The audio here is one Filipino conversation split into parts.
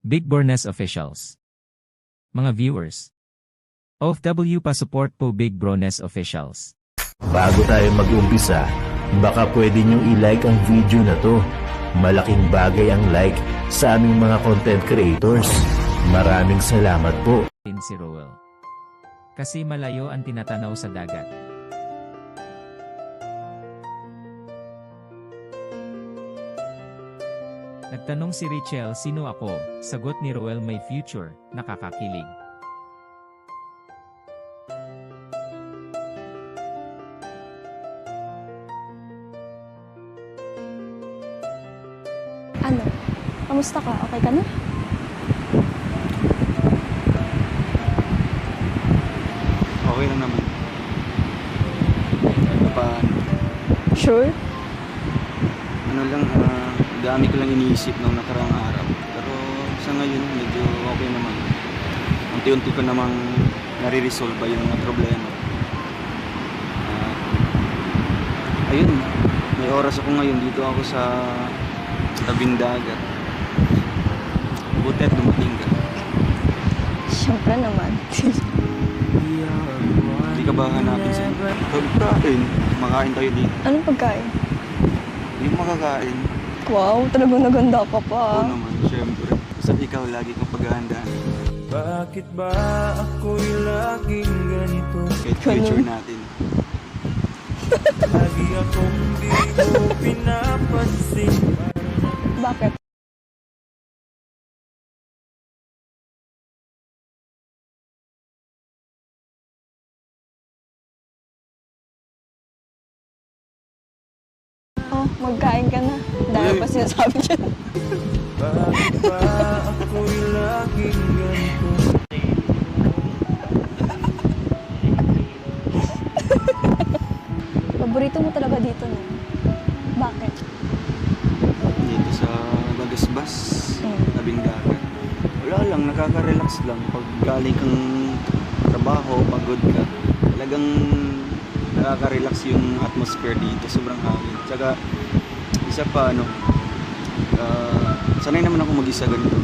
Big Bornes Officials. Mga viewers, OFW pa-support po Big Bornes Officials. Bago tayo mag-umpisa, baka pwede nyo i-like ang video na to. Malaking bagay ang like sa aming mga content creators. Maraming salamat po. Si Roel. Kasi malayo ang tinatanaw sa dagat. Nagtanong si Richelle, sino ako? Sagot ni Roel, may future, nakakakilig. Ano? Kamusta ka? Okay ka na? Okay lang naman. Ano pa, Sure? ano lang, dami ko lang iniisip nung nakaraang araw. Pero sa ngayon, medyo okay naman. Unti-unti ko namang nare-resolve yung mga problema. Ayun, may oras ako ngayon. Dito ako sa tabing dagat. Buti at dumating ka. Siyempre naman. Hindi ka ba hanapin sa pagkain? Makain tayo dito. Anong pagkain? Yung makakain. Wow, talagang naganda ka pa. Oo naman, syempre. Sa ikaw, lagi kang paghahandaan. Bakit ba ako'y laging ganito? Kahit future natin. Lagi akong di mo pinapansin. Bakit? Oh, magkain ka na. Dahil pa sinasabi dyan. Bakit ba ako'y laging ganito? Paborito mo talaga dito, no? Bakit? Dito sa Bagasbas, tabing dagat. Wala lang, nakaka-relax lang. Pag galing kang trabaho, pagod ka, talagang nakaka-relax yung atmosphere dito. Sobrang hangin. Tsaka, isa pa, sanay naman ako mag-isa ganito.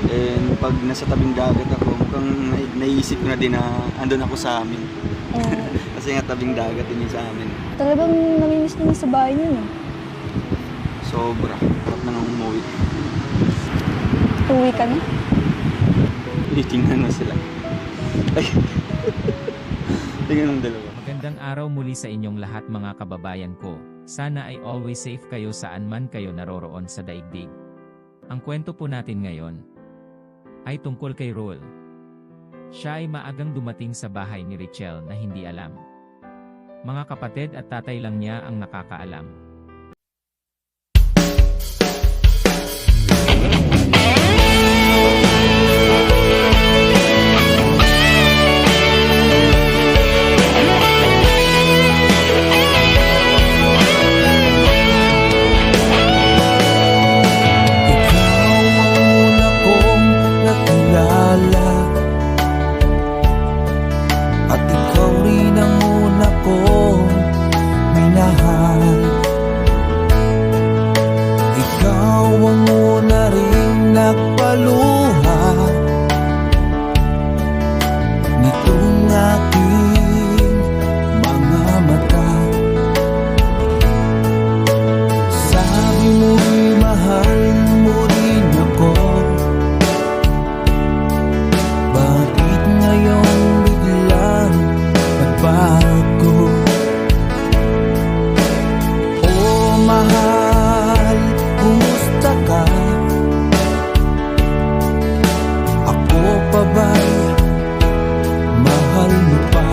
And pag nasa tabing dagat ako, mukhang naisip ko na din na andun ako sa amin. Kasi nga tabing dagat din yun sa amin. Talagang namimiss naman sa bahay niyo, no? Sobra. Harap na nang umuwi. Uwi ka na? Tingnan na sila. Ay. Tingnan ng dalawa. Magandang araw muli sa inyong lahat mga kababayan ko. Sana ay always safe kayo saan man kayo naroroon sa daigdig. Ang kwento po natin ngayon ay tungkol kay Roel. Siya ay maagang dumating sa bahay ni Richelle na hindi alam. Mga kapatid at tatay lang niya ang nakakaalam. At ikaw rin ang una kong minahal. Ikaw ang una rin nagpaluha nitong aking mga mata. Sabi mo'y mahal mo rin ako. Bakit ngayon biglang nagbago? Oh mahal, kumusta ka? Ako pa ba'y mahal mo pa?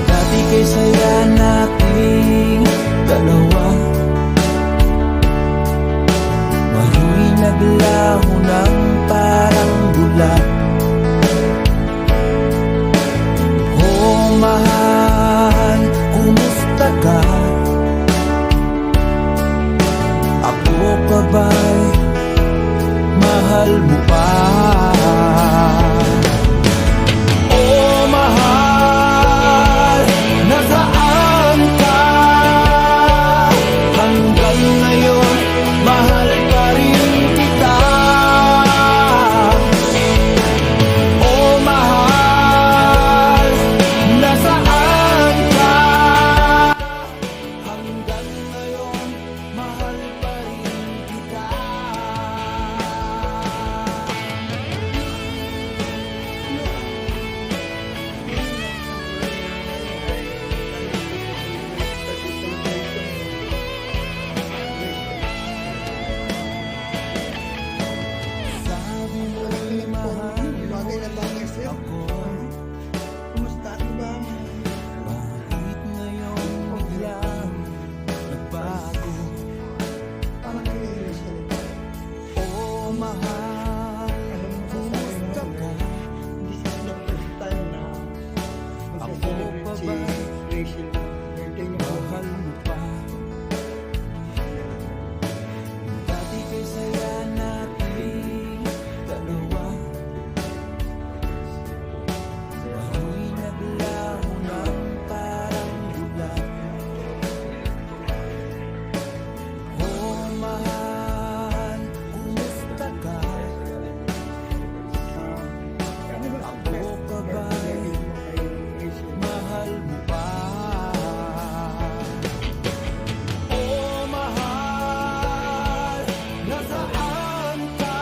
Dati kay saya nating dalawa, ngayon'y naglaho ng parang bulat. Oh mahal, kumusta ka? Ako pa ba'y mahal mo pa? Oh mahal, nasaan ka? Hanggang ngayon, mahal pa rin mahal, kumusta ka? This is the first time na mag-celebrate si Rachel birthday niya. Mahal mo pa. Dati kay saya natin dalawa, ako'y naglaho ng parang bulan. Oh mahal, kumusta ka? Ako ka ba'y mahal mo pa? Oh mahal, nasaan ka?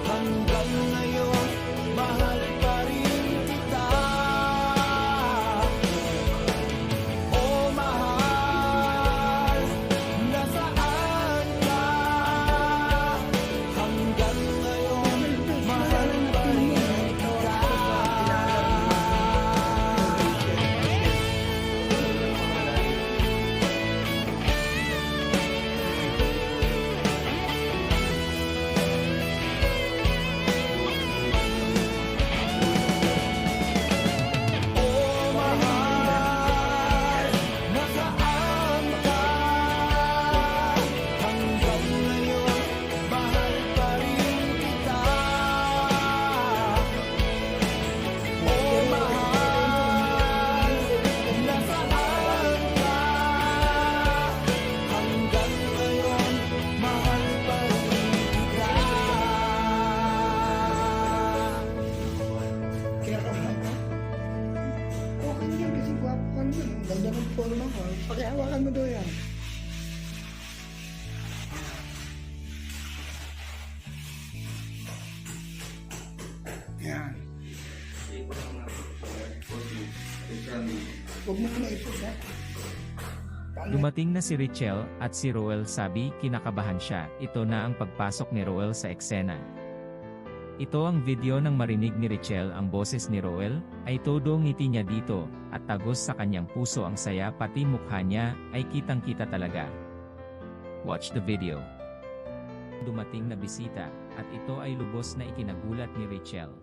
Hanggang ngayon, mahal pa rin kita. Oh mahal, nasaan ka? Hanggang ngayon, mahal pa rin kita. Oh mahal, nasaan ka? Hanggang ngayon, mahal pa rin kita. Oh mahal, nasaan ka? Hanggang ngayon, mahal pa rin kita. Kaya ka mahal ka? Okay na yan kasi gwapo ka naman. Ang ganda ng forma ko. Pakihawakan mo daw yan. Yan. Huwag mo na ipot ha. Dumating na si Richelle at si Roel. Sabi kinakabahan siya. Ito na ang pagpasok ni Roel sa eksena. Ito ang video ng marinig ni Richelle ang boses ni Roel, ay todo ngiti niya dito, at tagos sa kanyang puso ang saya pati mukha niya, ay kitang-kita talaga. Watch the video. Dumating na bisita, at ito ay lubos na ikinagulat ni Richelle.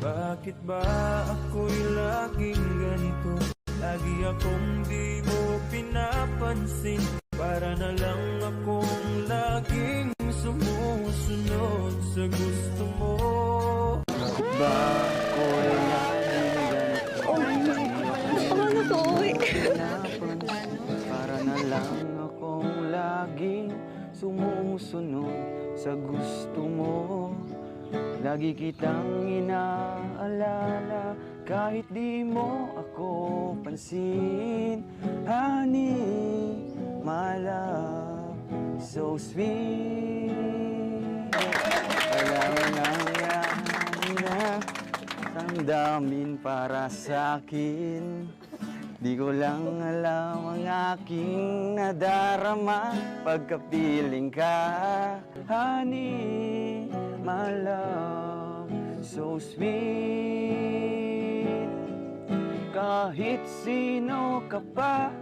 Bakit ba ako'y laging ganito? Lagi akong di mo pinapansin. Para na lang akong laging sumusunod sa gusto mo. Ba ako'y laging ganito? Paano po uwi? Para na lang akong laging sumusunod sa gusto mo. Lagi kitang inaalala kahit di mo ako pansin. Honey, my love, so sweet. Wala mo nang na damdamin para sa akin. Di ko lang alam ang aking nadarama pagkapiling ka. Honey, my love, so sweet. Kahit sino ka pa,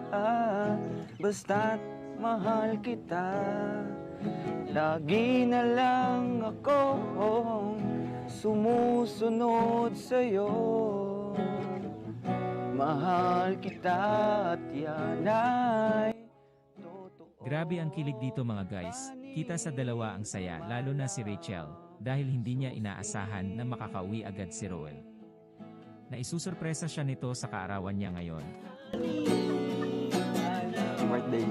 basta't mahal kita. Lagi na lang akong sumusunod sa'yo. Mahal kita at yan ay totoo. Grabe ang kilig dito mga guys, kita sa dalawa ang saya lalo na si Richelle, dahil hindi niya inaasahan na makakauwi agad si Roel. Naisusurpresa siya nito sa kaarawan niya ngayon. Birthday.